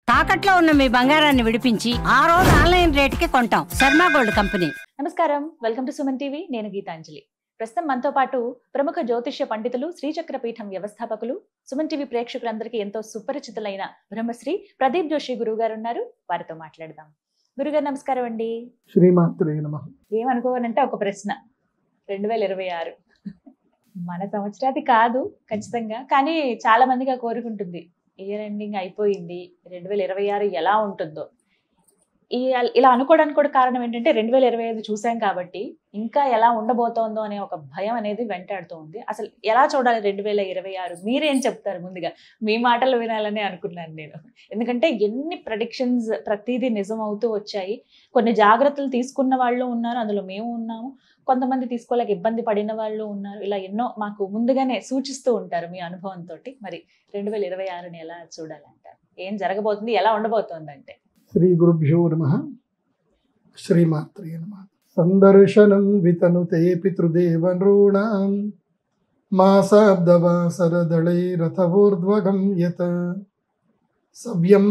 తాకట్లో ఉన్న మీ బంగారాన్ని విడిపించి ఆ రోజు ఆన్లైన్ రేటుకి కొంటాం. Sharma gold company. నమస్కారం, వెల్కమ్ టు సుమన్ టీవీ. నేను గీతాంజలి. ప్రస్తుతం మనతో పాటు ప్రముఖ జ్యోతిష్య పండితులు, శ్రీచక్ర పీఠం వ్యవస్థాపకులు, సుమన్ టీవీ ప్రేక్షకులందరికీ ఎంతో సుపరిచితులైన బ్రహ్మశ్రీ ప్రదీప్ జోషి గురువు గారు ఉన్నారు. వారితో మాట్లాడదాం. గురుగారు నమస్కారం అండి. శ్రీమాత్రే నమః. ఏమనుకోవాలంటే ఒక ప్రశ్న, 2026 మన సంవత్సరాది కాదు ఖచ్చితంగా, కానీ చాలా మందిగా కోరుకుంటుంది ఇయర్ ఎండింగ్ అయిపోయింది, 2026 ఎలా ఉంటుందో. ఇలా అనుకోవడానికి కూడా కారణం ఏంటంటే 2025 చూసాం కాబట్టి ఇంకా ఎలా ఉండబోతోందో అనే ఒక భయం అనేది వెంటాడుతూ ఉంది. అసలు ఎలా చూడాలి 2026? మీరేం చెప్తారు? ముందుగా మీ మాటలు వినాలని అనుకున్నాను నేను. ఎందుకంటే ఎన్ని ప్రెడిక్షన్స్ ప్రతిదీ నిజం అవుతూ వచ్చాయి. కొన్ని జాగ్రత్తలు తీసుకున్న వాళ్ళు ఉన్నారు, అందులో మేము ఉన్నాము. కొంతమంది తీసుకోలేక ఇబ్బంది పడిన వాళ్ళు ఉన్నారు. ఇలా ఎన్నో మాకు ముందుగానే సూచిస్తూ ఉంటారు మీ అనుభవంతో. మరి 2026ని ఎలా చూడాలంటారు? ఏం జరగబోతుంది, ఎలా ఉండబోతోంది అంటే? శ్రీ గురుభ్యో నమః. శ్రీమాత్రే నమః. సందర్శనం వితనుతే పితృదేవనృణాం మాసాబ్దవాసరదళైరథవోర్ధ్వగం యత్ సవ్యం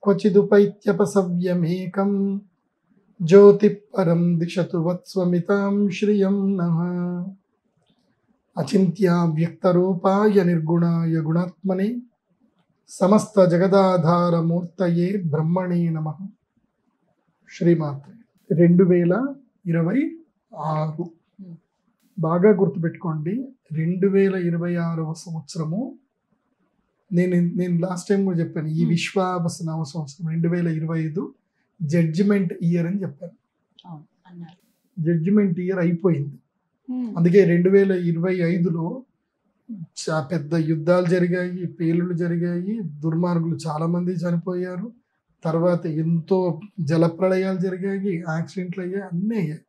క్వచిదుపైత్యపసవ్యమేకం జ్యోతి పరం దిశతు వత్స్వమితాం శ్రియం నః. అచింత్య వ్యక్తరూపాయ నిర్గుణాయ గుణాత్మనే సమస్త జగదాధారమూర్తయే బ్రహ్మణే నమః. శ్రీమాత్రే. 2026 బాగా గుర్తుపెట్టుకోండి. 2026వ సంవత్సరము నేను లాస్ట్ టైం కూడా చెప్పాను, ఈ విశ్వావసనామ సంవత్సరం 2025 జడ్జిమెంట్ ఇయర్ అని చెప్పాను. జడ్జిమెంట్ ఇయర్ అయిపోయింది. అందుకే 2025లో పెద్ద యుద్ధాలు జరిగాయి, పేలుళ్ళు జరిగాయి, దుర్మార్గులు చాలా మంది చనిపోయారు. తర్వాత ఎంతో జలప్రళయాలు జరిగాయి, యాక్సిడెంట్లు అయ్యాయి, అన్నీ అయ్యాయి.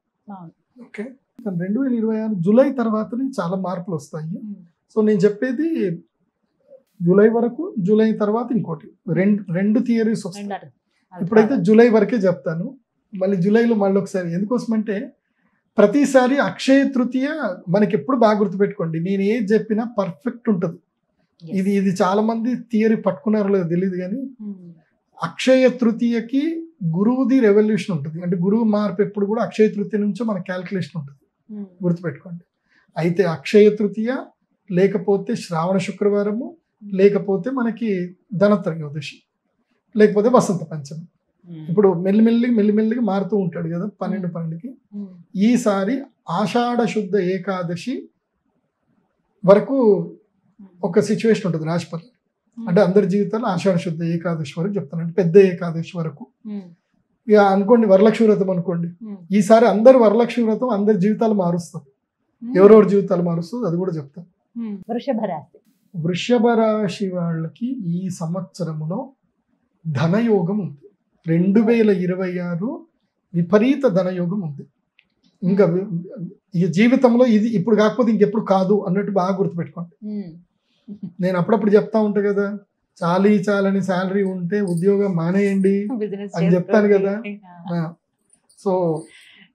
ఓకే, 2026 జూలై తర్వాతనే చాలా మార్పులు వస్తాయి. సో నేను చెప్పేది జూలై వరకు, జూలై తర్వాత ఇంకోటి రెండు థియరీస్ వస్తాయి. ఇప్పుడైతే జూలై వరకే చెప్తాను, మళ్ళీ జూలైలో మళ్ళీ ఒకసారి. ఎందుకోసమంటే ప్రతిసారి అక్షయ తృతీయ మనకి ఎప్పుడు బాగా గుర్తుపెట్టుకోండి, నేను ఏది చెప్పినా పర్ఫెక్ట్ ఉంటుంది. ఇది చాలా మంది థియరీ పట్టుకున్నారో లేదో తెలియదు, కానీ అక్షయ తృతీయకి గురువుది రెవల్యూషన్ ఉంటుంది. అంటే గురువు మార్పు ఎప్పుడు కూడా అక్షయ తృతీయ నుంచో మన క్యాల్కులేషన్ ఉంటుంది, గుర్తుపెట్టుకోండి. అయితే అక్షయ తృతీయ లేకపోతే శ్రావణ శుక్రవారము, లేకపోతే మనకి ధనత్రయోదశి, లేకపోతే వసంత పంచమి. ఇప్పుడు మెల్లిమెల్లిగా మారుతూ ఉంటాడు కదా 12కి. ఈసారి ఆషాఢ శుద్ధ ఏకాదశి వరకు ఒక సిచ్యువేషన్ ఉంటుంది రాశిపతి. అంటే అందరి జీవితాల్లో ఆషాఢ శుద్ధ ఏకాదశి వరకు చెప్తాను, అంటే పెద్ద ఏకాదశి వరకు. ఇక అనుకోండి వరలక్ష్మి వ్రతం అనుకోండి, ఈసారి అందరు వరలక్ష్మి వ్రతం అందరి జీవితాలు మారుస్తుంది. ఎవరెవరి జీవితాలు మారుస్తుంది అది కూడా చెప్తాను. వృషభ రాశి వాళ్ళకి ఈ సంవత్సరంలో ధనయోగం ఉంది. 2026 విపరీత ధనయోగం ఉంది. ఇంకా ఈ జీవితంలో ఇది ఇప్పుడు కాకపోతే ఇంకెప్పుడు కాదు అన్నట్టు బాగా గుర్తుపెట్టుకోండి. నేను అప్పుడప్పుడు చెప్తా ఉంటా కదా, చాలని శాలరీ ఉంటే ఉద్యోగం మానేయండి అని చెప్తాను కదా. సో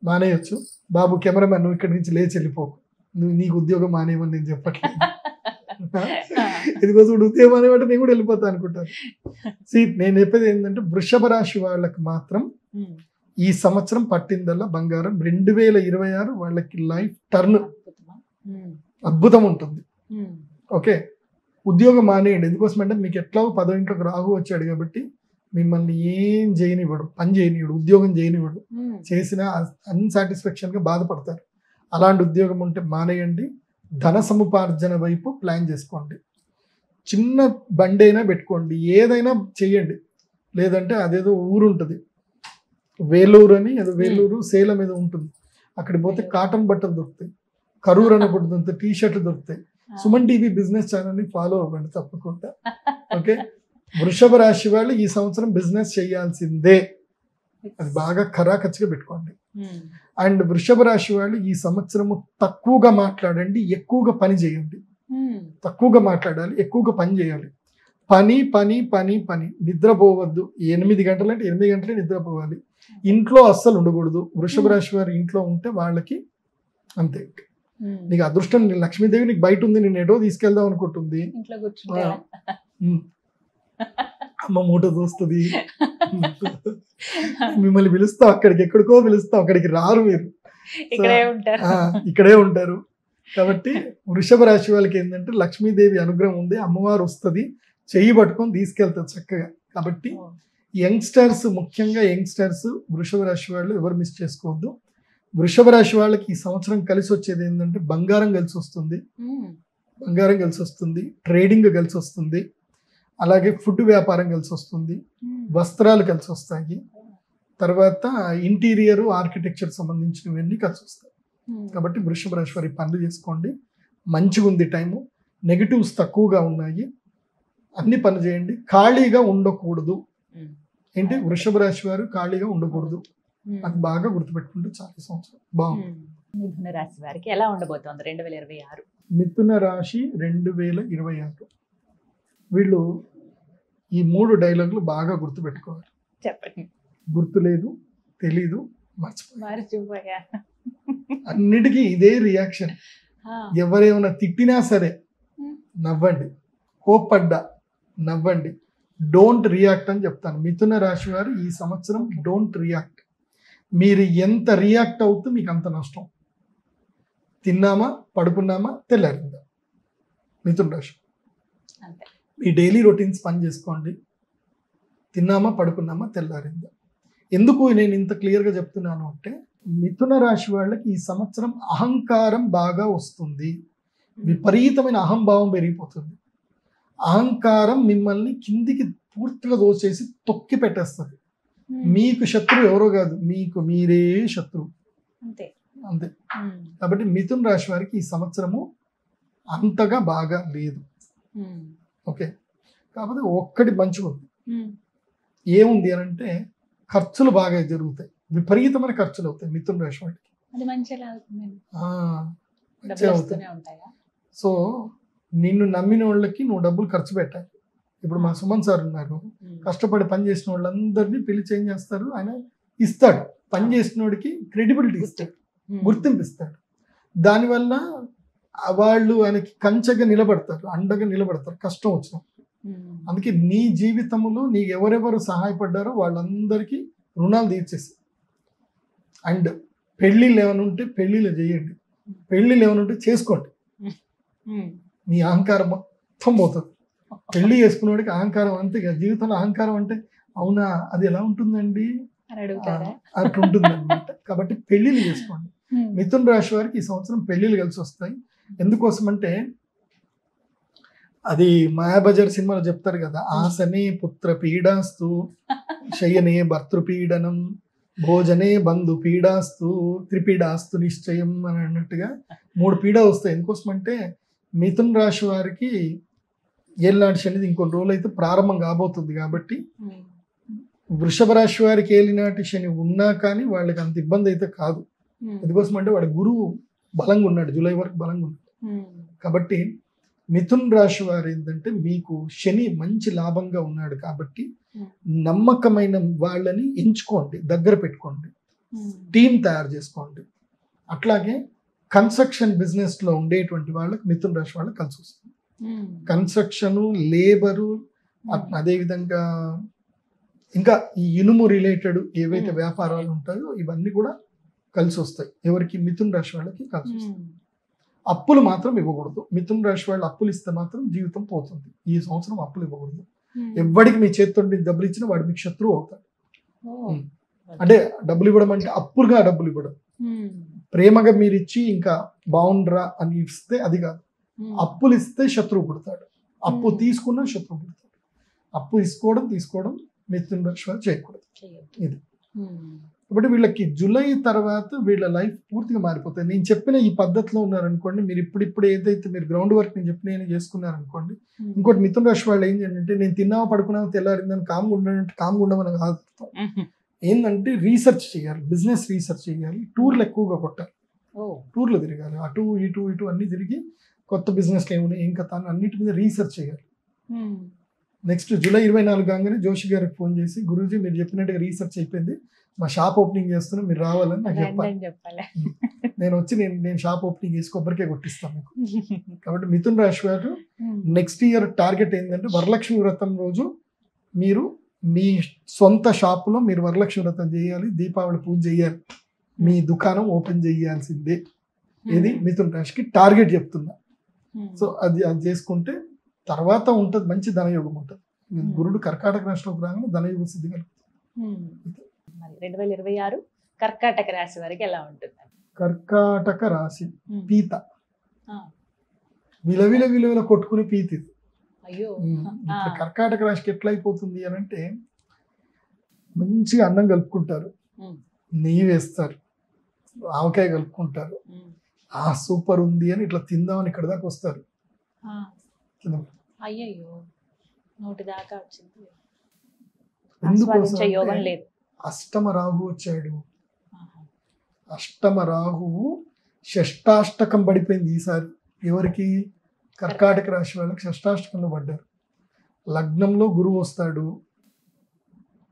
మానేయచ్చు బాబు, కెమెరామెన్ నువ్వు ఇక్కడి నుంచి లేచి వెళ్ళిపోకు, నీకు ఉద్యోగం మానేయమని నేను చెప్పట్లేదు. ఇదికోసం ఉద్యోగం అనేవంటే నేను కూడా వెళ్ళిపోతా అనుకుంటాను. నేను చెప్పేది ఏంటంటే వృషభ రాశి వాళ్ళకి మాత్రం ఈ సంవత్సరం పట్టిందల్లా బంగారం. 2026 వాళ్ళకి లైఫ్ టర్న్ అద్భుతం ఉంటుంది. ఓకే, ఉద్యోగం మానేయండి. ఎందుకోసం అంటే మీకు ఎట్లా 10వ ఇంట్లోకి రాహు వచ్చాడు కాబట్టి మిమ్మల్ని ఏం చేయనివ్వడు, పని చేయనివ్వడు, ఉద్యోగం చేయనివ్వడు. చేసిన అన్సాటిస్ఫాక్షన్గా బాధపడతారు. అలాంటి ఉద్యోగం ఉంటే మానేయండి. ధన సముపార్జన వైపు ప్లాన్ చేసుకోండి. చిన్న బండి అయినా పెట్టుకోండి, ఏదైనా చెయ్యండి. లేదంటే అదేదో ఊరు ఉంటుంది, వేలూరు అని, ఏదో వేలూరు సేలం ఏదో ఉంటుంది, అక్కడికి పోతే కాటన్ బట్టలు దొరుకుతాయి, కరూర్ అని ఒకటి దొరుకుతాయి, టీ షర్ట్లు దొరుకుతాయి. సుమన్ టీవీ బిజినెస్ ఛానల్ని ఫాలో అవ్వండి తప్పకుండా. ఓకే, వృషభ రాశి వాళ్ళు ఈ సంవత్సరం బిజినెస్ చేయాల్సిందే, అది బాగా ఖరాఖచ్చిగా పెట్టుకోండి. అండ్ వృషభ రాశి వాళ్ళు ఈ సంవత్సరము తక్కువగా మాట్లాడండి, ఎక్కువగా పని చేయండి. తక్కువగా మాట్లాడాలి, ఎక్కువగా పని చేయాలి. పని పని పని పని, నిద్రపోవద్దు. 8 గంటలు అంటే 8 గంటలే నిద్రపోవాలి. ఇంట్లో అస్సలు ఉండకూడదు. వృషభ రాశి వారు ఇంట్లో ఉంటే వాళ్ళకి అంతే. నీకు అదృష్టం, లక్ష్మీదేవి నీకు బయట ఉంది, నేను ఎటో తీసుకెళ్దాం అనుకుంటుంది. అమ్మ మూట చూస్తుంది, మిమ్మల్ని పిలుస్తాం అక్కడికి, ఎక్కడికో పిలుస్తాం, అక్కడికి రారు మీరు, ఇక్కడే ఉంటారు. ఇక్కడే ఉంటారు. కాబట్టి వృషభ రాశి వాళ్ళకి ఏంటంటే లక్ష్మీదేవి అనుగ్రహం ఉంది, అమ్మవారు వస్తుంది, చెయ్యి పట్టుకొని తీసుకెళ్తారు చక్కగా. కాబట్టి యంగ్స్టర్స్, ముఖ్యంగా యంగ్స్టర్స్ వృషభ రాశి వాళ్ళు ఎవరు మిస్ చేసుకోవద్దు. వృషభ రాశి వాళ్ళకి ఈ సంవత్సరం కలిసి వచ్చేది ఏంటంటే బంగారం కలిసి వస్తుంది, బంగారం కలిసి వస్తుంది, ట్రేడింగ్ కలిసి వస్తుంది, అలాగే ఫుడ్ వ్యాపారం కలిసి వస్తుంది, వస్త్రాలు కలిసి వస్తాయి, తర్వాత ఇంటీరియర్ ఆర్కిటెక్చర్ సంబంధించినవన్నీ కలిసి వస్తాయి. కాబట్టి వృషభ రాశి వారి పనులు చేసుకోండి, మంచిగా ఉంది టైము, నెగిటివ్స్ తక్కువగా ఉన్నాయి, అన్ని పని చేయండి, ఖాళీగా ఉండకూడదు. ఏంటి వృషభ రాశి వారు ఖాళీగా ఉండకూడదు, అది బాగా గుర్తుపెట్టుకుంటే చాలా సంవత్సరం బాగుంది. మిథున రాశి వారికి ఎలా ఉండబోతోంది 2026? మిథున రాశి 2026 వీళ్ళు ఈ 3 డైలాగులు బాగా గుర్తుపెట్టుకోవాలి. చెప్పండి. గుర్తులేదు, తెలీదు, మర్చిపోయా. అన్నిటికీ ఇదే రియాక్షన్. ఎవరేమైనా తిట్టినా సరే నవ్వండి, కోప్పడ్డా నవ్వండి, డోంట్ రియాక్ట్ అని చెప్తాను. మిథున రాశి వారు ఈ సంవత్సరం డోంట్ రియాక్ట్. మీరు ఎంత రియాక్ట్ అవుతూ మీకు అంత నష్టం. తిన్నామా, పడుకున్నామా, తెల్లారిందా. మిథున రాశి మీ డైలీ రొటీన్స్ పని చేసుకోండి, తిన్నామా, పడుకున్నామా, తెల్లారిందా. ఎందుకు నేను ఇంత క్లియర్గా చెప్తున్నాను అంటే మిథున రాశి వాళ్ళకి ఈ సంవత్సరం అహంకారం బాగా వస్తుంది, విపరీతమైన అహంభావం పెరిగిపోతుంది. అహంకారం మిమ్మల్ని కిందికి పూర్తిగా దోచేసి తొక్కి పెట్టేస్తుంది. మీకు శత్రువు ఎవరో కాదు, మీకు మీరే శత్రువు, అంతే. కాబట్టి మిథున రాశి వారికి ఈ సంవత్సరము అంతగా బాగా లేదు. ఓకే, కాకపోతే ఒక్కటి మంచిగా ఉంది. ఏముంది అని అంటే ఖర్చులు బాగా జరుగుతాయి, విపరీతమైన ఖర్చులు అవుతాయి మిథున రాశి వారికి. సో నిన్ను నమ్మిన వాళ్ళకి నువ్వు డబ్బులు ఖర్చు పెట్టాలి. ఇప్పుడు మా సుమన్ సార్ ఉన్నారు, కష్టపడి పని చేసిన వాళ్ళందరినీ పిలిచి ఏం చేస్తారు, ఆయన ఇస్తాడు, పని చేసిన వాడికి క్రెడిబిలిటీ ఇస్తాడు, గుర్తింపు ఇస్తాడు. దానివల్ల వాళ్ళు ఆయనకి కంచగా నిలబడతారు, అండగా నిలబడతారు కష్టం వచ్చిన. అందుకే నీ జీవితంలో నీకు ఎవరెవరు సహాయపడ్డారో వాళ్ళందరికీ రుణాలు తీర్చేసి. అండ్ పెళ్ళిళ్ళు ఏమైనా ఉంటే పెళ్ళిళ్ళు చేయండి, పెళ్ళిళ్ళు ఏమైనా ఉంటే చేసుకోండి, నీ అహంకారం మొత్తం పోతుంది. పెళ్లి చేసుకునేవాడికి అహంకారం అంతే కదా, జీవితంలో అహంకారం అంటే అవునా అది ఎలా ఉంటుందండి అట్లా ఉంటుంది అనమాట. కాబట్టి పెళ్లిళ్ళు చేసుకోండి. మిథున రాశి వారికి ఈ సంవత్సరం పెళ్లిళ్ళు కలిసి వస్తాయి. ఎందుకోసం అంటే అది మాయాబజార్ సినిమాలో చెప్తారు కదా, ఆసనే పుత్ర పీడాస్తు, శయనే భర్తృపీడనం, భోజనే బంధు పీడాస్తు, త్రిపీడాస్తు నిశ్చయం అని అన్నట్టుగా 3 పీడ వస్తాయి. ఎందుకోసం అంటే మిథున రాశి వారికి ఏలినాటి శని ఇంకొన్ని రోజులు అయితే ప్రారంభం కాబోతుంది. కాబట్టి వృషభ రాశి వారికి ఏలినాటి శని ఉన్నా కానీ వాళ్ళకి అంత ఇబ్బంది అయితే కాదు. ఎందుకోసం అంటే వాడి గురువు బలంగా ఉన్నాడు, జూలై వరకు బలంగా ఉన్నాడు. కాబట్టి మిథున రాశి వారు ఏంటంటే మీకు శని మంచి లాభంగా ఉన్నాడు కాబట్టి నమ్మకమైన వాళ్ళని ఎంచుకోండి, దగ్గర పెట్టుకోండి, టీం తయారు చేసుకోండి. అట్లాగే కన్స్ట్రక్షన్ బిజినెస్ లో ఉండేటువంటి వాళ్ళకి మిథున రాశి వాళ్ళకి కలిసి వస్తుంది. కన్స్ట్రక్షను, లేబరు, అదేవిధంగా ఇంకా ఈ ఇనుము రిలేటెడ్ ఏవైతే వ్యాపారాలు ఉంటాయో ఇవన్నీ కూడా కలిసి వస్తాయి. ఎవరికి? మిథున రాశి వాళ్ళకి కలిసి వస్తాయి. అప్పులు మాత్రం ఇవ్వకూడదు. మిథున రాశి వాళ్ళు అప్పులు ఇస్తే మాత్రం జీవితం పోతుంది. ఈ సంవత్సరం అప్పులు ఇవ్వకూడదు. ఎవరికి మీ చేతితో డబ్బులు ఇచ్చినా వాడు మీకు శత్రువు అవుతాడు. అంటే డబ్బులు ఇవ్వడం అంటే అప్పులుగా డబ్బులు ఇవ్వడం, ప్రేమగా మీరు ఇచ్చి ఇంకా బాగుండ్రా అని ఇస్తే అది కాదు. అప్పులు ఇస్తే శత్రువు పుడతాడు, అప్పు తీసుకున్నా శత్రువు పుడతాడు. అప్పు తీసుకోవడం మిథున రాశి వారు చేయకూడదు. ఇది కాబట్టి వీళ్ళకి జూలై తర్వాత వీళ్ళ లైఫ్ పూర్తిగా మారిపోతుంది. నేను చెప్పిన ఈ పద్ధతిలో ఉన్నారనుకోండి, మీరు ఇప్పుడు ఏదైతే మీరు గ్రౌండ్ వర్క్ నేను చెప్పిన చేసుకున్నారనుకోండి. ఇంకోటి మిథున రాశి వాళ్ళు ఏం చేయాలంటే నేను తిన్నావా పడుకున్నావా తెల్లారిందని కామ్గా ఉండమని కాదు. ఏంటంటే రీసెర్చ్ చేయాలి, బిజినెస్ రీసెర్చ్ చేయాలి, టూర్లు ఎక్కువగా కొట్టాలి, టూర్లు తిరగాలి, అటు ఇటు అన్ని తిరిగి కొత్త బిజినెస్లు ఏమున్నాయి ఏం కథ అని అన్నిటి మీద రీసెర్చ్ చేయాలి. నెక్స్ట్ జూలై 24 కాగానే జోషి గారికి ఫోన్ చేసి, గురూజీ మీరు చెప్పినట్టుగా రీసెర్చ్ అయిపోయింది, మా షాప్ ఓపెనింగ్ చేస్తున్నా, మీరు రావాలని నాకు చెప్పాలి. నేను వచ్చి నేను షాప్ ఓపెనింగ్ చేసి కొబ్బరికే కొట్టిస్తాను మీకు. కాబట్టి మిథున రాశి వారు నెక్స్ట్ ఇయర్ టార్గెట్ ఏంటంటే వరలక్ష్మి వ్రతం రోజు మీరు మీ సొంత షాపులో మీరు వరలక్ష్మి వ్రతం చేయాలి, దీపావళి పూజ చేయాలి, మీ దుకాణం ఓపెన్ చేయాల్సిందే. ఇది మిథున రాశికి టార్గెట్ చెప్తున్నా. సో అది చేసుకుంటే తర్వాత ఉంటుంది, మంచి ధనయోగం ఉంటుంది. గురుడు కర్కాటక రాశిలోకి రాగానే ధనయోగ సిద్ధి కలుగుతుంది. మరి 2026 కర్కాటక రాశి వారికి ఎలా ఉంటుంది? కర్కాటక రాశి పీత, విలవిల కొట్టుకునే పీత ఇది. అయ్యో. ఇప్పుడు కర్కాటక రాశికి ఎట్లా అయిపోతుంది అని అంటే, మంచిగా అన్నం కలుపుకుంటారు, నెయ్యి వేస్తారు, ఆవకాయ కలుపుకుంటారు, సూపర్ ఉంది అని ఇట్లా తిందామని ఇక్కడ దాకా వస్తారు. అయ్యయ్యో, నోటి దాకా వచ్చింది. ఎందుకోసం యోగం లేదు. అష్టమ రాహు వచ్చాడు. అష్టమ రాహువు షష్టాష్టకం పడిపోయింది ఈసారి. ఎవరికి? కర్కాటక రాశి వాళ్ళకి షష్టాష్టకంలో పడ్డారు. లగ్నంలో గురువు వస్తాడు.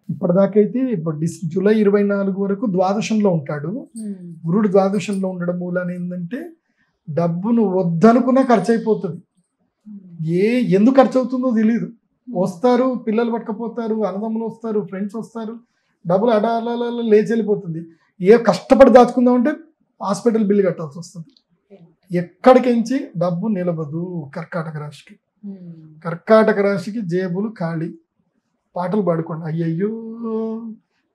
ఇప్పటిదాకైతే ఇప్పుడు జూలై 24 వరకు ద్వాదశంలో ఉంటాడు. గురుడు ద్వాదశంలో ఉండడం మూలాన ఏంటంటే డబ్బును వద్దనుకున్నా ఖర్చు అయిపోతుంది. ఎందుకు ఖర్చు అవుతుందో తెలియదు. వస్తారు, పిల్లలు పట్టుకపోతారు, అన్నదమ్ములు వస్తారు, ఫ్రెండ్స్ వస్తారు, డబ్బులు అడాల లేచి వెళ్ళిపోతుంది. కష్టపడి దాచుకుందామంటే హాస్పిటల్ బిల్లు కట్టాల్సి వస్తుంది. ఎక్కడికించి డబ్బు నిలవదు కర్కాటక రాశికి. కర్కాటక రాశికి జేబులు ఖాళీ. పాటలు పాడుకోండి, అయ్యయ్యో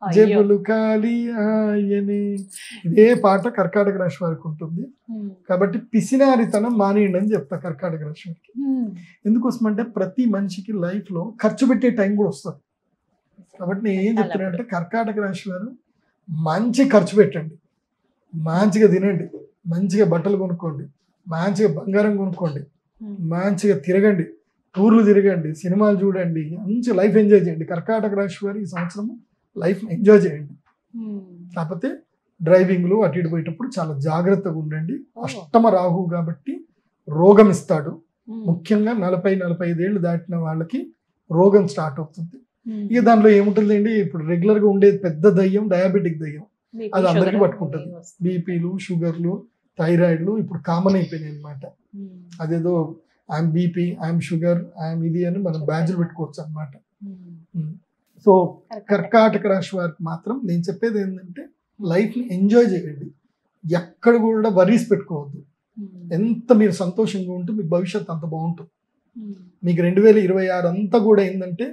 జేబులు ఖాళీ అయ్యని. ఇదే పాట కర్కాటక రాశి వారికి ఉంటుంది. కాబట్టి పిసినారితనం మానేయండి అని చెప్తా కర్కాటక రాశి వారికి. ఎందుకోసం అంటే ప్రతి మనిషికి లైఫ్ లో ఖర్చు పెట్టే టైం కూడా వస్తుంది. కాబట్టి నేను ఏం చెప్తున్నానంటే కర్కాటక రాశి వారు మంచి ఖర్చు పెట్టండి, మంచిగా తినండి, మంచిగా బట్టలు కొనుక్కోండి, మంచిగా బంగారం కొనుక్కోండి, మంచిగా తిరగండి, టూర్లు తిరగండి, సినిమాలు చూడండి, మంచి లైఫ్ ఎంజాయ్ చేయండి. కర్కాటక రాశి వారు ఈ సంవత్సరం లైఫ్ ఎంజాయ్ చేయండి. కాకపోతే డ్రైవింగ్లు అటు ఇటు పోయేటప్పుడు చాలా జాగ్రత్తగా ఉండండి. అష్టమ రాహు కాబట్టి రోగం ఇస్తాడు. ముఖ్యంగా 40-45 ఏళ్ళు దాటిన వాళ్ళకి రోగం స్టార్ట్ అవుతుంది. ఇక దాంట్లో ఏముంటుందండి, ఇప్పుడు రెగ్యులర్ గా ఉండేది పెద్ద దయ్యం డయాబెటిక్ దయ్యం. అది అందరికీ పట్టుకుంటుంది. బీపీలు, షుగర్లు, థైరాయిడ్లు ఇప్పుడు కామన్ అయిపోయినాయి అనమాట. అదేదో I'm BP, I'm sugar, I'm ఇది అని మనం బ్యాడ్జ్లు పెట్టుకోవచ్చు అనమాట. సో కర్కాటక రాశి వారికి మాత్రం నేను చెప్పేది ఏంటంటే లైఫ్ని ఎంజాయ్ చేయండి. ఎక్కడ కూడా వరీస్ పెట్టుకోవద్దు. ఎంత మీరు సంతోషంగా ఉంటే మీ భవిష్యత్తు అంత బాగుంటుంది. మీకు 2026 అంతా కూడా ఏంటంటే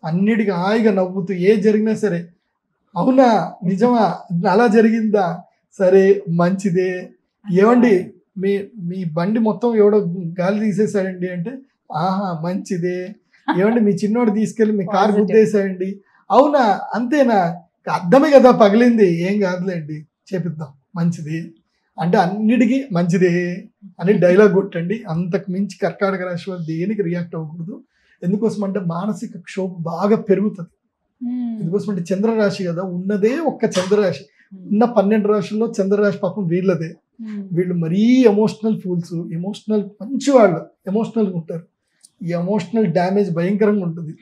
అన్నిటికీ హాయిగా నవ్వుతూ ఏ జరిగినా సరే, అవునా నిజమా అలా జరిగిందా, సరే మంచిదే, ఏమండి మీ బండి మొత్తం ఎవడో గాలి తీసేసాడండి అంటే ఆహా మంచిదే, ఏమండి మీ చిన్నోడు తీసుకెళ్ళి మీ కారు గుద్దేసాయండి, అవునా అంతేనా, అర్థమే కదా పగిలింది, ఏం కాదులేండి చేపిద్దాం మంచిది అంటే అన్నిటికీ మంచిదే అని డైలాగ్ కొట్టండి. అంతకు మించి కర్కాటక రాశి వారు దేనికి రియాక్ట్ అవ్వకూడదు. ఎందుకోసం అంటే మానసిక క్షోభ బాగా పెరుగుతుంది. ఎందుకోసం అంటే చంద్రరాశి కదా, ఉన్నదే ఒక్క చంద్రరాశి, ఉన్న 12 రాశుల్లో చంద్రరాశి పాపం వీళ్ళదే. వీళ్ళు మరీ ఎమోషనల్ ఫూల్స్, ఎమోషనల్ మంచి వాళ్ళు ఎమోషనల్గా ఉంటారు. ఈ ఎమోషనల్ డ్యామేజ్ భయంకరంగా ఉంటుంది.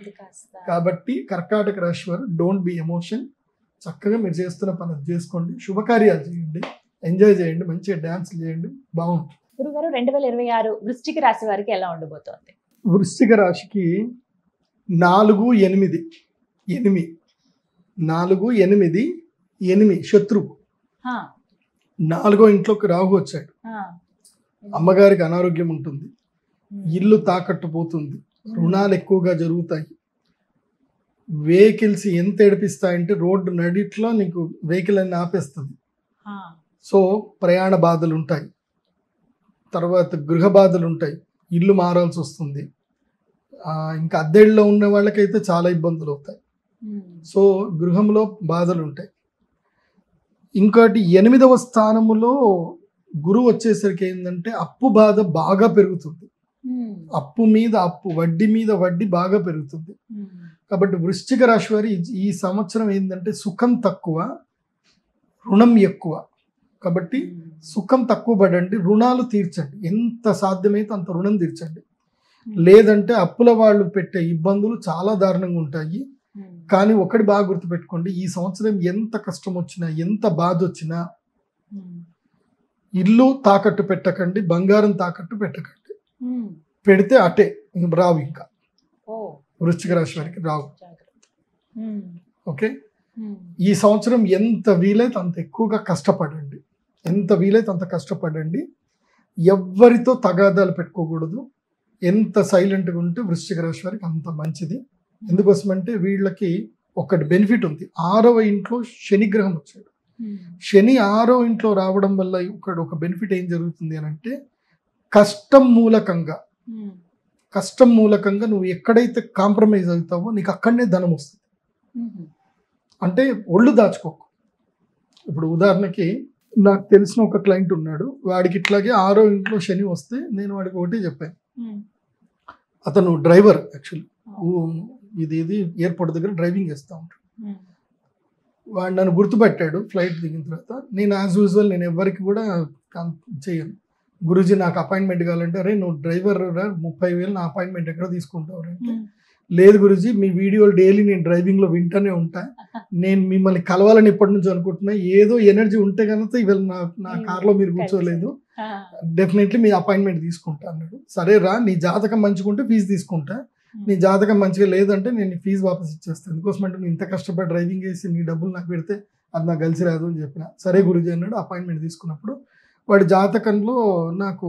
కాబట్టి కర్కాటక రాశి వారు డోంట్ బి ఎమోషన్. చక్కగా మీరు చేస్తున్న పని చేసుకోండి, శుభకార్యాలు చేయండి, ఎంజాయ్ చేయండి, మంచిగా డ్యాన్స్ చేయండి, బాగుంటుంది. గురుగారు 2026 వృశ్చిక రాశి వారికి ఎలా ఉండబోతోంది? వృశ్చిక రాశికి 4-8 శత్రువు. 4వ ఇంట్లోకి రాహు వచ్చాడు. అమ్మగారికి అనారోగ్యం ఉంటుంది, ఇల్లు తాకట్టు పోతుంది, రుణాలు ఎక్కువగా జరుగుతాయి, వెహికల్స్ ఎంత ఏడిపిస్తాయంటే రోడ్డు నడిట్లో నీకు వెహికల్ అన్ని ఆపేస్తుంది. సో ప్రయాణ బాధలు ఉంటాయి, తర్వాత గృహ బాధలు ఉంటాయి, ఇల్లు మారాల్సి వస్తుంది. ఇంకా అద్దెళ్ళలో ఉన్న వాళ్ళకైతే చాలా ఇబ్బందులు అవుతాయి. సో గృహంలో బాధలు ఉంటాయి. ఇంకోటి 8వ స్థానములో గురువు వచ్చేసరికి ఏంటంటే అప్పు బాధ బాగా పెరుగుతుంది. అప్పు మీద అప్పు, వడ్డీ మీద వడ్డీ బాగా పెరుగుతుంది. కాబట్టి వృశ్చిక రాశి వారి ఈ సంవత్సరం ఏంటంటే సుఖం తక్కువ, రుణం ఎక్కువ. కాబట్టి సుఖం తక్కువ పడండి, రుణాలు తీర్చండి, ఎంత సాధ్యమైతే అంత రుణం తీర్చండి. లేదంటే అప్పుల వాళ్ళు పెట్టే ఇబ్బందులు చాలా దారుణంగా ఉంటాయి. కానీ ఒకటి బాగా గుర్తుపెట్టుకోండి, ఈ సంవత్సరం ఎంత కష్టం వచ్చినా, ఎంత బాధ వచ్చినా ఇల్లు తాకట్టు పెట్టకండి, బంగారం తాకట్టు పెట్టకండి. పెడితే అటే రావు ఇంకా. వృశ్చిక రాశి వారికి రావు. జాగ్రత్త. ఓకే, ఈ సంవత్సరం ఎంత వీలైతే అంత ఎక్కువగా కష్టపడండి, ఎంత వీలైతే అంత కష్టపడండి. ఎవ్వరితో తగాదాలు పెట్టుకోకూడదు. ఎంత సైలెంట్గా ఉంటే వృశ్చిక రాశి వారికి అంత మంచిది. ఎందుకోసమంటే వీళ్ళకి ఒకటి బెనిఫిట్ ఉంది. 6వ ఇంట్లో శని గ్రహం వచ్చాడు. శని 6వ ఇంట్లో రావడం వల్ల ఒక బెనిఫిట్ ఏం జరుగుతుంది అని అంటే, కష్టం మూలకంగా నువ్వు ఎక్కడైతే కాంప్రమైజ్ అవుతావో నీకు అక్కడనే ధనం వస్తుంది. అంటే ఒళ్ళు దాచుకోకు. ఇప్పుడు ఉదాహరణకి నాకు తెలిసిన ఒక క్లయింట్ ఉన్నాడు, వాడికి ఇట్లాగే 6వ ఇంట్లో శని వస్తే నేను వాడికి ఒకటే చెప్పాను. అతను డ్రైవర్, యాక్చువల్లీ ఇది ఎయిర్పోర్ట్ దగ్గర డ్రైవింగ్ చేస్తూ ఉంటాడు. వాడు నన్ను గుర్తుపెట్టాడు ఫ్లైట్ దిగిన తర్వాత. నేను యాజ్ యూజువల్ నేను ఎవరికి కూడా చేయను. గురూజీ నాకు అపాయింట్మెంట్ కావాలంటే, అరే నువ్వు డ్రైవర్ 30,000 నా అపాయింట్మెంట్ ఎక్కడ తీసుకుంటావు అంటే, లేదు గురూజీ మీ వీడియోలు డైలీ నేను డ్రైవింగ్లో వింటూనే ఉంటా, నేను మిమ్మల్ని కలవాలని ఎప్పటి నుంచి అనుకుంటున్నా, ఏదో ఎనర్జీ ఉంటే కనుక ఇవాళ నా కార్లో మీరు కూర్చోలేదు, డెఫినెట్లీ మీ అపాయింట్మెంట్ తీసుకుంటా అన్నాడు. సరే రా, నీ జాతకం మంచిగుంటే ఫీజు తీసుకుంటా, నీ జాతకం మంచిగా లేదంటే నేను ఫీజు వాపస్ ఇచ్చేస్తాను. ఎందుకోసమంటే నువ్వు ఇంత కష్టపడి డ్రైవింగ్ చేసి నీ డబ్బులు నాకు పెడితే అది నాకు కలిసి రాదు అని చెప్పిన. సరే గురూజీ అన్నాడు. అపాయింట్మెంట్ తీసుకున్నప్పుడు వాడి జాతకంలో నాకు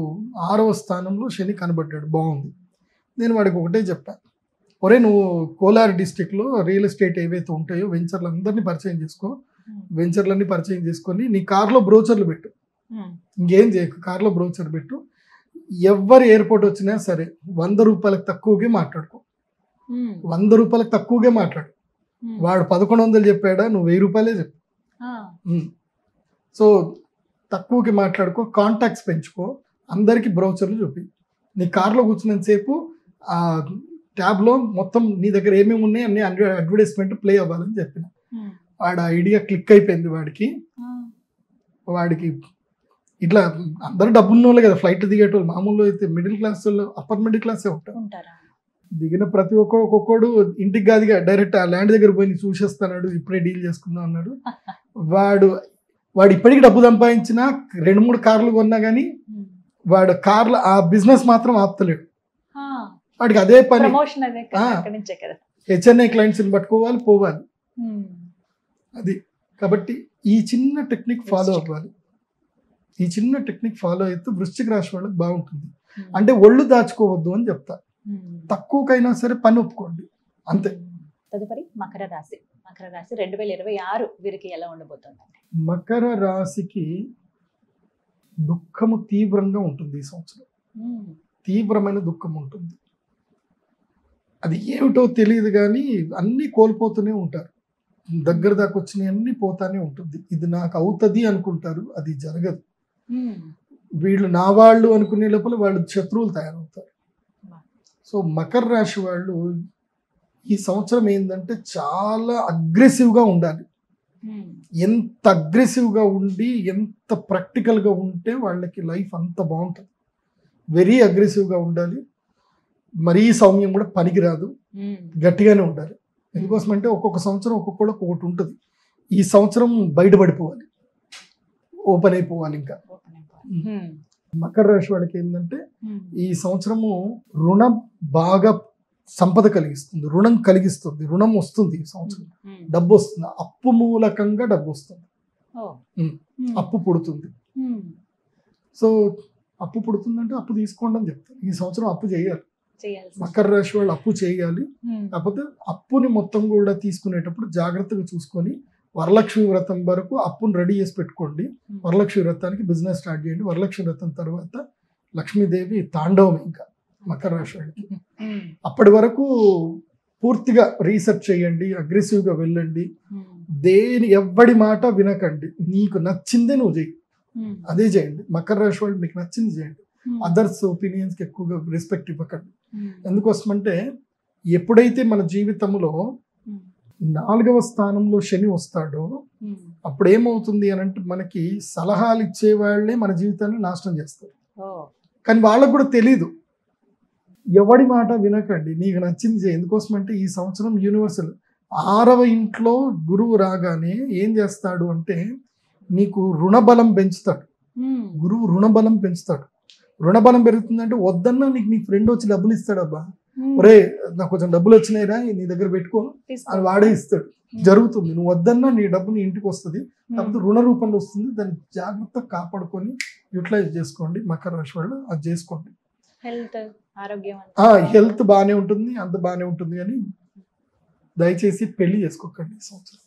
6వ స్థానంలో శని కనబడ్డాడు, బాగుంది. నేను వాడికి ఒకటే చెప్పాను, ఒరే నువ్వు కోలార్ డిస్టిక్లో రియల్ ఎస్టేట్ ఏవైతే ఉంటాయో వెంచర్లు అందరినీ పరిచయం చేసుకో, వెంచర్లన్నీ పరిచయం చేసుకొని నీ కార్లో బ్రోచర్లు పెట్టు, ఇంకేం చేయకు, కార్లో బ్రోచర్ పెట్టు. ఎవరు ఎయిర్పోర్ట్ వచ్చినా సరే 100 రూపాయలకు తక్కువగా మాట్లాడుకో, 100 రూపాయలకు తక్కువగా మాట్లాడు. వాడు 1100 చెప్పాడా, నువ్వు 1000 రూపాయలే చెప్పు. సో తక్కువకి మాట్లాడుకో, కాంటాక్ట్స్ పెంచుకో, అందరికీ బ్రౌచర్లు చూపి. నీ కార్లో కూర్చున్నంతసేపు ఆ ట్యాబ్లో మొత్తం నీ దగ్గర ఏమేమి ఉన్నాయి అన్ని అడ్వర్టైజ్మెంట్ ప్లే అవ్వాలని చెప్పిన. వాడు ఆ ఐడియా క్లిక్ అయిపోయింది వాడికి. ఇట్లా అందరూ డబ్బున్న వాళ్ళే కదా ఫ్లైట్ దిగేటోళ్ళు, మామూలు అయితే మిడిల్ క్లాస్ వాళ్ళు, అప్పర్ మిడిల్ క్లాసే ఉంటారు. దిగిన ప్రతి ఒక్కొక్కడు ఇంటికి కాదుగా డైరెక్ట్ ఆ ల్యాండ్ దగ్గర పోయి చూసేస్తాడు, ఇప్పుడే డీల్ చేసుకుందాం అన్నాడు. వాడు ఇప్పటికీ డబ్బు సంపాదించినా 2-3 కార్లు కొన్నా కానీ వాడు కార్లు ఆ బిజినెస్ మాత్రం ఆపుతలేడు. వాడికి అదే పని, హెచ్ఎన్ఐ క్లయింట్స్ని పట్టుకోవాలి, పోవాలి. అది కాబట్టి ఈ చిన్న టెక్నిక్ ఫాలో అవ్వాలి. ఈ చిన్న టెక్నిక్ ఫాలో అయితే వృశ్చిక రాశి వాళ్ళకి బాగుంటుంది. అంటే ఒళ్ళు దాచుకోవద్దు అని చెప్తా. తక్కువకైనా సరే పని ఒప్పుకోండి, అంతే. తదుపరి మకర రాశి. మకర రాశి 2026 వీరికి ఎలా ఉండబోతుందండి? మకర రాశికి దుఃఖము తీవ్రంగా ఉంటుంది ఈ సంవత్సరం. తీవ్రమైన దుఃఖం ఉంటుంది. అది ఏమిటో తెలియదు కానీ అన్నీ కోల్పోతూనే ఉంటారు. దగ్గర దాకా వచ్చినాయి అన్నీ పోతానే ఉంటుంది. ఇది నాకు అవుతుంది అనుకుంటారు, అది జరగదు. వీళ్ళు నా వాళ్ళు అనుకునే లోపల వాళ్ళు శత్రువులు తయారవుతారు. సో మకర రాశి వాళ్ళు ఈ సంవత్సరం ఏంటంటే చాలా అగ్రెసివ్గా ఉండాలి. ఎంత అగ్రెసివ్గా ఉండి ఎంత ప్రాక్టికల్గా ఉంటే వాళ్ళకి లైఫ్ అంత బాగుంటుంది. వెరీ అగ్రెసివ్గా ఉండాలి. మరీ సౌమ్యం కూడా పనికిరాదు, గట్టిగానే ఉండాలి. ఎందుకోసం అంటే ఒక్కొక్క సంవత్సరం ఒక్కొక్కళ్ళకి ఒకటి ఉంటుంది. ఈ సంవత్సరం బయటపడిపోవాలి, ఓపెన్ అయిపోవాలి. ఇంకా మకర రాశి వాళ్ళకి ఏంటంటే ఈ సంవత్సరము రుణం బాగా సంపద కలిగిస్తుంది, రుణం కలిగిస్తుంది, రుణం వస్తుంది. ఈ సంవత్సరం డబ్బు వస్తుంది, అప్పు మూలకంగా డబ్బు వస్తుంది, అప్పు పుడుతుంది. సో అప్పు పుడుతుందంటే అప్పు తీసుకోండి అని చెప్తారు. ఈ సంవత్సరం అప్పు చేయాలి, మకర రాశి వాళ్ళు అప్పు చేయాలి. కాకపోతే అప్పుని మొత్తం కూడా తీసుకునేటప్పుడు జాగ్రత్తగా చూసుకొని వరలక్ష్మి వ్రతం వరకు అప్పును రెడీ చేసి పెట్టుకోండి. వరలక్ష్మి వ్రతానికి బిజినెస్ స్టార్ట్ చేయండి. వరలక్ష్మి వ్రతం తర్వాత లక్ష్మీదేవి తాండవం ఇంకా మకర రాశి వాళ్ళకి. అప్పటి వరకు పూర్తిగా రీసెర్చ్ చేయండి, అగ్రెసివ్గా వెళ్ళండి, ఎవ్వడి మాట వినకండి. నీకు నచ్చిందే నువ్వు చేయి, అదే చేయండి. మకర రాశి వాళ్ళు మీకు నచ్చింది చేయండి. అదర్స్ ఒపీనియన్స్కి ఎక్కువగా రెస్పెక్ట్ ఇవ్వకండి. ఎందుకోసమంటే ఎప్పుడైతే మన జీవితంలో 4వ స్థానంలో శని వస్తాడో అప్పుడు ఏమవుతుంది అని అంటే మనకి సలహాలు ఇచ్చే వాళ్ళే మన జీవితాన్ని నాశనం చేస్తారు. కానీ వాళ్ళకు కూడా తెలీదు. ఎవడి మాట వినకండి, నీకు నచ్చింది చేయి. ఎందుకోసమంటే ఈ సంవత్సరం యూనివర్సల్ 6వ ఇంట్లో గురువు రాగానే ఏం చేస్తాడు అంటే నీకు రుణబలం పెంచుతాడు. గురువు రుణబలం పెంచుతాడు. రుణబలం పెరుగుతుందంటే వద్దన్నా నీకు నీ ఫ్రెండ్ వచ్చి డబ్బులు ఇస్తాడబ్బా, ఒరే నాకు కొంచెం డబ్బులు వచ్చినాయిరా నీ దగ్గర పెట్టుకో అని వాడే ఇస్తాడు. జరుగుతుంది. నువ్వు వద్దన్నా నీ డబ్బు నీ ఇంటికి వస్తుంది, కాకపోతే రుణ రూపంలో వస్తుంది. దాన్ని జాగ్రత్తగా కాపాడుకొని యూటిలైజ్ చేసుకోండి. మకర రాశి వాళ్ళు అది చేసుకోండి. హెల్త్ బాగానే ఉంటుంది, అంత బాగానే ఉంటుంది, కానీ దయచేసి పెళ్లి చేసుకోకండి ఈ సంవత్సరం.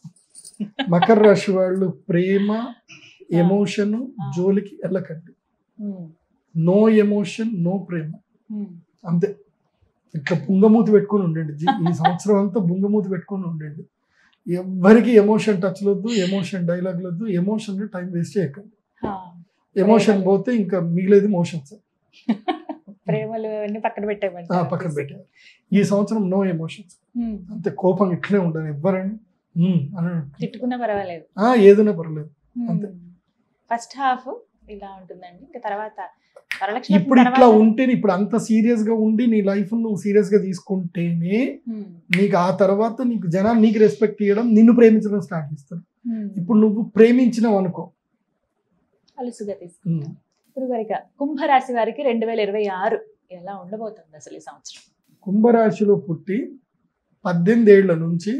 మకర రాశి వాళ్ళు ప్రేమ ఎమోషన్ జోలికి వెళ్ళకండి. నో ఎమోషన్ నో ప్రేమ, అంతే. ఇట్లా బుంగమూతి పెట్టుకొని ఉండండి ఈ సంవత్సరం అంతా. బుంగమూతి పెట్టుకొని ఉండండి. ఎవ్వరికి ఎమోషన్ టచ్ వద్దు, ఎమోషన్ డైలాగ్ వద్దు. ఎమోషన్ టైం వేస్ట్ చేయకండి. ఎమోషన్ పోతే ఇంకా మిగిలేదు మోషన్స్. పక్కన పెట్టారు. ఈ సంవత్సరం నో ఎమోషన్స్, అంతే. కోపం ఇట్లే ఉండాలి. ఎవ్వరని తిట్టుకున్నా పర్వాలేదు, ఏదైనా పర్వాలేదు, అంతే. ఫస్ట్ హాఫ్ ఇలా ఉంటుందండి. ఇంకా తర్వాత ఇప్పుడు ఇట్లా ఉంటేనే, ఇప్పుడు అంత సీరియస్ గా ఉండి నీ లైఫ్ నువ్వు సీరియస్ గా తీసుకుంటేనే నీకు ఆ తర్వాత నీకు జనాలు నీకు రెస్పెక్ట్ ఇవ్వడం, నిన్ను ప్రేమించడం స్టార్ట్ చేస్తారు. ఇప్పుడు నువ్వు ప్రేమించినావు అనుకో, అలుసుగా తీసుకుంటాం. గురుగారిక కుంభరాశి వారికి 2026 ఎలా ఉండబోతుంది అసలు ఈ సంవత్సరం? కుంభరాశిలో పుట్టి 18 ఏళ్ల నుంచి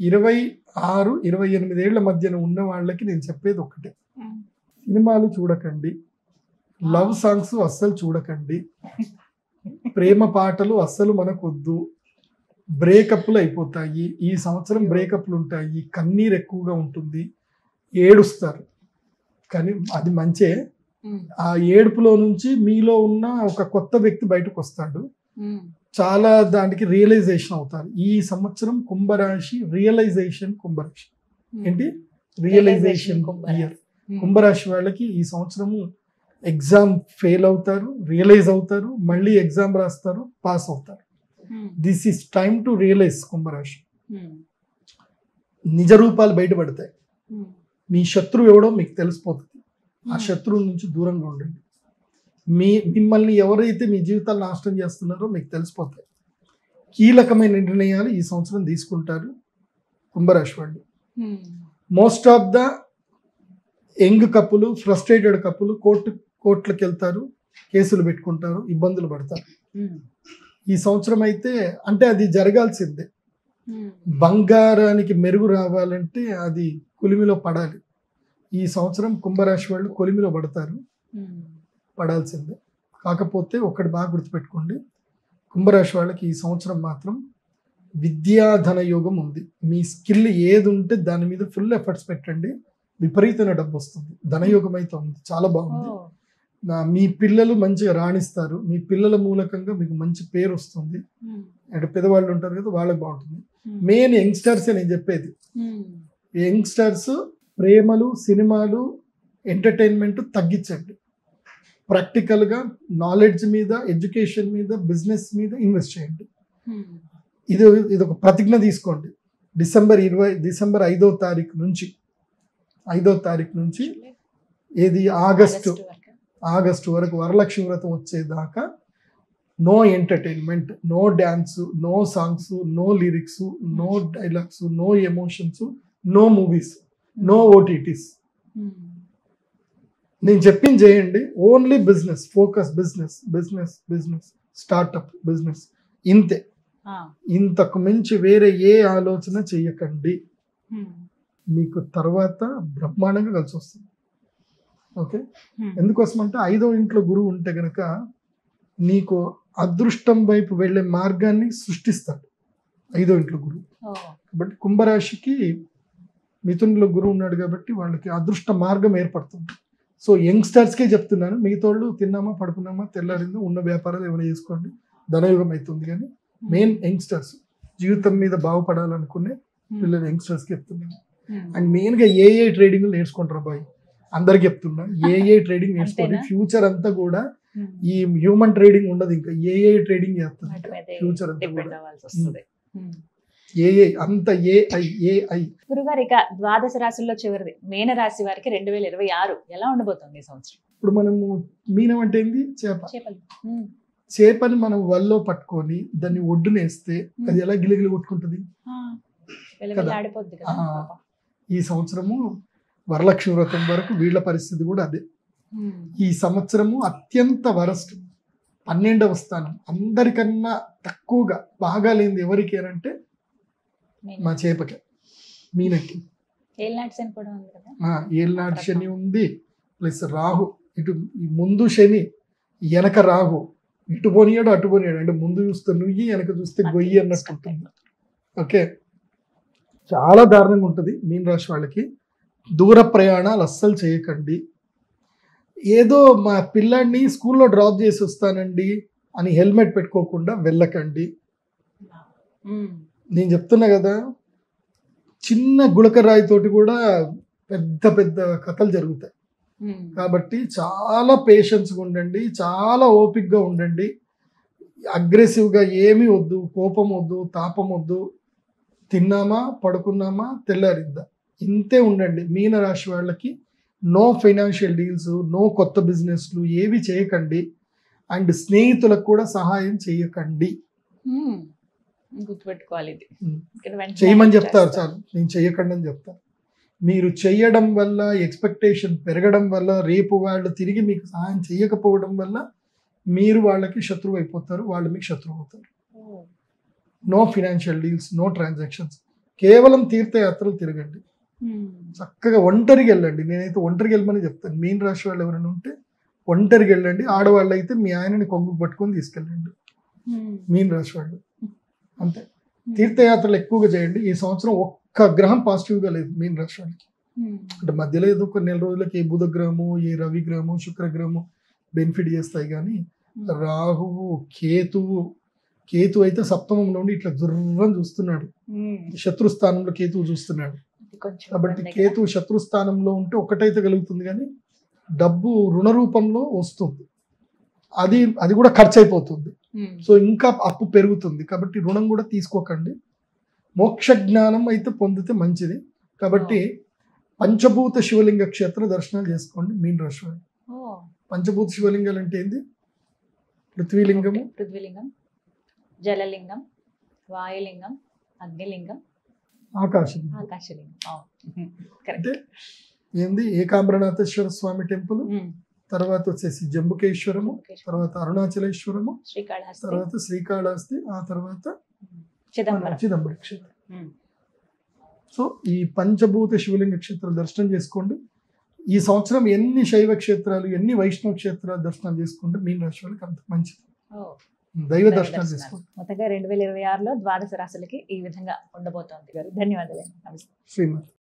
26, 28 ఏళ్ల మధ్యన ఉన్న వాళ్ళకి నేను చెప్పేది ఒకటే, సినిమాలు చూడకండి, లవ్ సాంగ్స్ అస్సలు చూడకండి, ప్రేమ పాటలు అస్సలు మనకొద్దు, బ్రేకప్లు అయిపోతాయి ఈ సంవత్సరం. బ్రేకప్లు ఉంటాయి, కన్నీరు ఎక్కువగా ఉంటుంది, ఏడుస్తారు. కానీ అది మంచే. ఆ ఏడుపులో నుంచి మీలో ఉన్న ఒక కొత్త వ్యక్తి బయటకు వస్తాడు. చాలా దానికి రియలైజేషన్ అవుతారు ఈ సంవత్సరం. కుంభరాశి రియలైజేషన్ కుంభరాశి. ఏంటి రియలైజేషన్ ఇయర్. కుంభరాశి వాళ్ళకి ఈ సంవత్సరము ఎగ్జామ్ ఫెయిల్ అవుతారు, రియలైజ్ అవుతారు, మళ్ళీ ఎగ్జామ్ రాస్తారు, పాస్ అవుతారు. This is time to realize కుంభరాశి. నిజ రూపాలు బయటపడతాయి. మీ శత్రువు ఎవడో మీకు తెలిసిపోతుంది. ఆ శత్రువు నుంచి దూరంగా ఉండండి. మిమ్మల్ని ఎవరైతే మీ జీవితాలు నాశనం చేస్తున్నారో మీకు తెలిసిపోతాయి. కీలకమైన నిర్ణయాలు ఈ సంవత్సరం తీసుకుంటారు కుంభరాశి వాళ్ళు. మోస్ట్ ఆఫ్ ద యంగ్ కప్పులు, ఫ్రస్ట్రేటెడ్ కప్పులు కోర్టులకు వెళ్తారు, కేసులు పెట్టుకుంటారు, ఇబ్బందులు పడతారు. ఈ సంవత్సరం అయితే అంటే అది జరగాల్సిందే. బంగారానికి మెరుగు రావాలంటే అది కొలిమిలో పడాలి. ఈ సంవత్సరం కుంభరాశి వాళ్ళు కొలిమిలో పడతారు, పడాల్సిందే. కాకపోతే ఒకటి బాగా గుర్తుపెట్టుకోండి, కుంభరాశి వాళ్ళకి ఈ సంవత్సరం మాత్రం విద్యాధన యోగం ఉంది. మీ స్కిల్ ఏది ఉంటే దాని మీద ఫుల్ ఎఫర్ట్స్ పెట్టండి, విపరీతమైన డబ్బు వస్తుంది. ధనయోగం అయితే ఉంది, చాలా బాగుంది. మీ పిల్లలు మంచిగా రాణిస్తారు, మీ పిల్లల మూలకంగా మీకు మంచి పేరు వస్తుంది. అంటే పెద్దవాళ్ళు ఉంటారు కదా, వాళ్ళకి బాగుంటుంది. మెయిన్ యంగ్స్టర్స్ నేను చెప్పేది, యంగ్స్టర్స్ ప్రేమలు, సినిమాలు, ఎంటర్టైన్మెంట్ తగ్గించండి. ప్రాక్టికల్గా నాలెడ్జ్ మీద, ఎడ్యుకేషన్ మీద, బిజినెస్ మీద ఇన్వెస్ట్ చేయండి. ఇది ఒక ప్రతిజ్ఞ తీసుకోండి. డిసెంబర్ 5వ తారీఖు నుంచి ఏది ఆగస్టు వరకు వరలక్ష్మి వ్రతం వచ్చేదాకా no entertainment, no dance, no songs, no lyrics, no dialogues, no emotions, no movies, no OTTs. నేను చెప్పింది చేయండి. Only business focus, business startup business, ఇంతే. ఇంతకు మించి వేరే ఏ ఆలోచన చెయ్యకండి. మీకు తర్వాత బ్రహ్మాండంగా కలిసి వస్తుంది. ఓకే, ఎందుకోసం అంటే 5వ ఇంట్లో గురువు ఉంటే గనక నీకు అదృష్టం వైపు వెళ్ళే మార్గాన్ని సృష్టిస్తాడు 5వ ఇంట్లో గురువు. కాబట్టి కుంభరాశికి మిథునంలో గురువు ఉన్నాడు కాబట్టి వాళ్ళకి అదృష్ట మార్గం ఏర్పడుతుంది. సో యంగ్స్టర్స్కే చెప్తున్నాను, మిగతా వాళ్ళు తిన్నామా పడుకున్నామా తెల్లారిందో ఉన్న వ్యాపారాలు ఏమైనా చేసుకోండి, ధనయోగం అవుతుంది. కానీ మెయిన్ యంగ్స్టర్స్ జీవితం మీద బాగుపడాలనుకునే పిల్లలు యంగ్స్టర్స్కి చెప్తున్నాను. అండ్ మెయిన్గా ఏఐ ట్రేడింగ్ నేర్చుకుంటారు బాయ్, అందరికి చెప్తున్నా. ఏఐ ట్రేడింగ్ నేర్చుకోండి. ఫ్యూచర్ అంతా కూడా ఈ హ్యూమన్ ట్రేడింగ్ ఉండదు, ఇంకా ఏఐ ట్రేడింగ్ చేస్తుంది ఫ్యూచర్ అంతా కూడా. ఏఐ అంత ఏఐ. గురుగారు ఇక ద్వాదశ రాశుల్లో చివరిది మీన రాశి వారికి 2026 ఎలా ఉండబోతుంది ఈ సంవత్సరం? ఇప్పుడు మనము మీనం అంటే ఏంది? చేపని మనం వల్లో పట్టుకొని దాన్ని ఒడ్డునేస్తే అది ఎలా గిలిగిలి కొట్టుకుంటుంది కదా. ఈ సంవత్సరము వరలక్ష్మి వ్రతం వరకు వీళ్ళ పరిస్థితి కూడా అదే. ఈ సంవత్సరము అత్యంత వరస్ట్. 12వ స్థానం. అందరికన్నా తక్కువగా బాగా లేనిది ఎవరికి అంటే మా చేపకే, మీనకి. ఏలినాటి శని కూడా ఉంది కదా. ఏలినాటి శని ఉంది, ప్లస్ రాహు. ఇటు ముందు శని, వెనక రాహు. ఇటు పోనీయాడు అటు పోనీయాడు, అంటే ముందు చూస్తే నుయ్యి, వెనక చూస్తే గొయ్యి అన్నట్టు ఉంటుంది. ఓకే, చాలా దారుణంగా ఉంటుంది మీన రాశి వాళ్ళకి. దూర ప్రయాణాలు అస్సలు చేయకండి. ఏదో మా పిల్లాడిని స్కూల్లో డ్రాప్ చేసి వస్తానండి అని హెల్మెట్ పెట్టుకోకుండా వెళ్ళకండి. నేను చెప్తున్నా కదా, చిన్న గుళకరాయితోటి కూడా పెద్ద పెద్ద కథలు జరుగుతాయి. కాబట్టి చాలా పేషెన్స్గా ఉండండి, చాలా ఓపిక్గా ఉండండి. అగ్రెసివ్గా ఏమీ వద్దు, కోపం వద్దు, తాపం వద్దు. తిన్నామా, పడుకున్నామా, తెల్లారిద్దా, ఇంతే ఉండండి. మీన రాశి వాళ్ళకి నో ఫైనాన్షియల్ డీల్స్, నో కొత్త బిజినెస్లు ఏవి చేయకండి. అండ్ స్నేహితులకు కూడా సహాయం చేయకండి. గుర్తుపెట్టుకోవాలి ఇది. చేయమని చెప్తారు చాలు, నేను చెయ్యకండి అని చెప్తాను. మీరు చెయ్యడం వల్ల ఎక్స్పెక్టేషన్ పెరగడం వల్ల రేపు వాళ్ళు తిరిగి మీకు సహాయం చేయకపోవడం వల్ల మీరు వాళ్ళకి శత్రువు అయిపోతారు, వాళ్ళు మీకు శత్రువు అవుతారు. No financial deals, no transactions. కేవలం తీర్థయాత్రలు తిరగండి. చక్కగా ఒంటరికి వెళ్ళండి. నేనైతే ఒంటరికి వెళ్ళమని చెప్తాను. మీన రాశి వాళ్ళు ఎవరైనా ఉంటే ఒంటరికి వెళ్ళండి. ఆడవాళ్ళు అయితే మీ ఆయనని కొంగు పట్టుకొని తీసుకెళ్ళండి. మీన రాశి వాళ్ళు అంతే. తీర్థయాత్రలు ఎక్కువగా చేయండి. ఈ సంవత్సరం ఒక్క గ్రహం పాజిటివ్గా లేదు మీన రాశి వాళ్ళకి. అంటే మధ్యలో ఏదో కొన్ని నెల రోజులకి ఏ బుధగ్రహము, ఏ రవిగ్రహము, శుక్రగ్రహము బెనిఫిట్ చేస్తాయి. కానీ రాహువు, కేతు అయితే సప్తమంలో ఉండి ఇట్లా దుర్రం చూస్తున్నాడు, శత్రుస్థానంలో కేతువు చూస్తున్నాడు. కాబట్టి కేతు శత్రుస్థానంలో ఉంటే ఒకటైతే కలుగుతుంది, కానీ డబ్బు రుణ రూపంలో వస్తుంది. అది కూడా ఖర్చు అయిపోతుంది. సో ఇంకా అప్పు పెరుగుతుంది. కాబట్టి రుణం కూడా తీసుకోకండి. మోక్ష జ్ఞానం అయితే పొందితే మంచిది. కాబట్టి పంచభూత శివలింగ క్షేత్ర దర్శనాలు చేసుకోండి మీన రాశి వాళ్ళు. పంచభూత శివలింగాలు అంటే ఏంది? పృథ్వీలింగము, జలలింగం, వాయులింగం, అగ్నిలింగం, ఆకాశలింగం. అంటే ఏంది? ఏకాంబరనాథేశ్వర స్వామి టెంపుల్, తర్వాత వచ్చేసి జంబుకేశ్వరము, తర్వాత అరుణాచలేశ్వరము, తర్వాత శ్రీకాళహస్తి, ఆ తర్వాత చిదంబర క్షేత్రం. సో ఈ పంచభూత శివలింగ క్షేత్రాలు దర్శనం చేసుకోండి. ఈ సంవత్సరం ఎన్ని శైవ క్షేత్రాలు, ఎన్ని వైష్ణవ క్షేత్రాలు దర్శనం చేసుకుంటే మీన రాశి వాళ్ళకి అంత మంచిది. దైవ దర్శనాలు చేసుకోండి. మొత్తంగా 2026లో ద్వాదశ రాశులకి ఈ విధంగా ఉండబోతోంది. ధన్యవాదాలు. నమస్తే. శ్రీమతి.